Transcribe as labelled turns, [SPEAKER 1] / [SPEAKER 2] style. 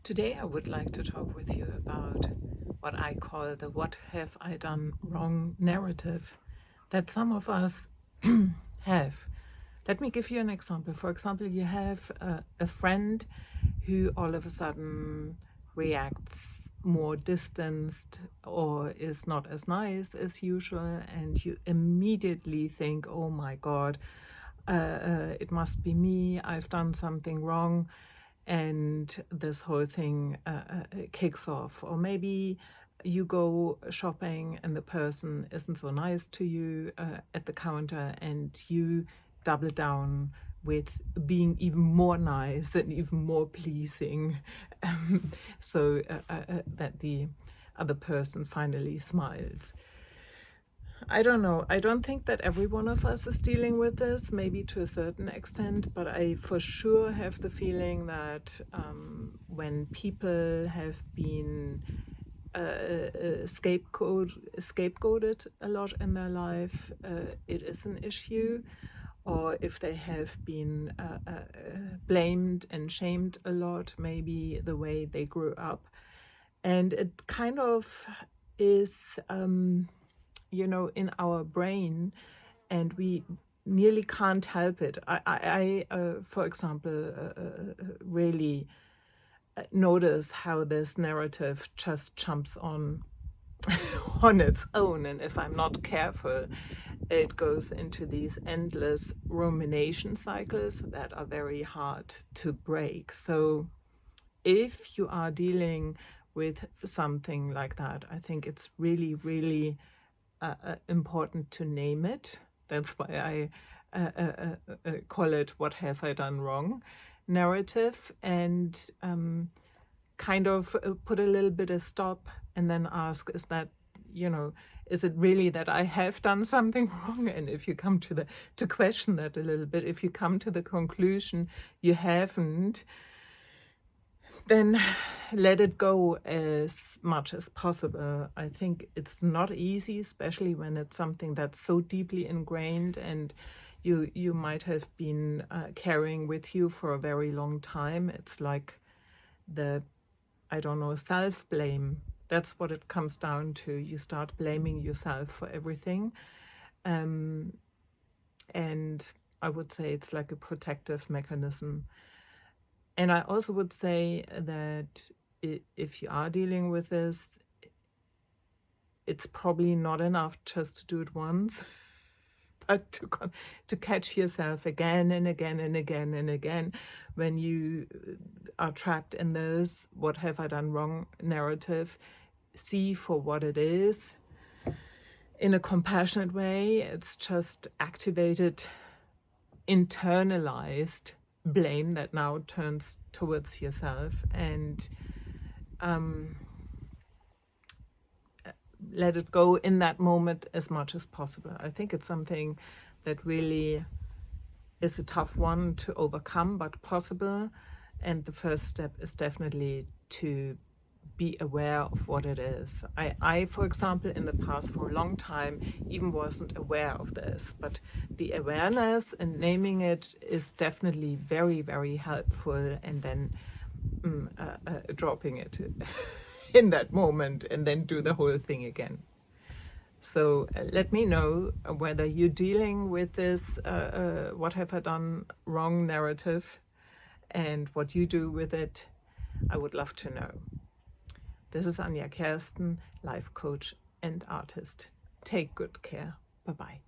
[SPEAKER 1] Today I would like to talk with you about what I call the "what have I done wrong" narrative that some of us have. Let me give you an example. For example, you have a friend who all of a sudden reacts more distanced or is not as nice as usual, and you immediately think, oh my God, it must be me, I've done something wrong, and this whole thing kicks off. Or maybe you go shopping and the person isn't so nice to you at the counter, and you double down with being even more nice and even more pleasing, so that the other person finally smiles. I don't know. I don't think that every one of us is dealing with this, maybe to a certain extent, but I for sure have the feeling that when people have been scapegoated a lot in their life, it is an issue. Or if they have been blamed and shamed a lot, maybe the way they grew up. And it kind of is, in our brain, and we nearly can't help it. I for example, really notice how this narrative just jumps on its own, and if I'm not careful, it goes into these endless rumination cycles that are very hard to break. So if you are dealing with something like that, I think it's really, really important to name it. That's why I call it "what have I done wrong" narrative, and kind of put a little bit of stop and then ask, is it really that I have done something wrong? And if you come to question that a little bit, if you come to the conclusion you haven't, then let it go as much as possible. I think it's not easy, especially when it's something that's so deeply ingrained and you might have been carrying with you for a very long time. It's like self-blame. That's what it comes down to. You start blaming yourself for everything. And I would say it's like a protective mechanism. And I also would say that if you are dealing with this, it's probably not enough just to do it once, but to catch yourself again and again and again and again when you are trapped in this "what have I done wrong" narrative. See for what it is in a compassionate way. It's just activated, internalized blame that now turns towards yourself, and let it go in that moment as much as possible. I think it's something that really is a tough one to overcome, but possible. And the first step is definitely to be aware of what it is. I, for example, in the past for a long time, even wasn't aware of this, but the awareness and naming it is definitely very, very helpful, and then dropping it in that moment and then do the whole thing again. So let me know whether you're dealing with this "what have I done wrong" narrative and what you do with it. I would love to know. This is Anja Kersten, life coach and artist. Take good care. Bye-bye.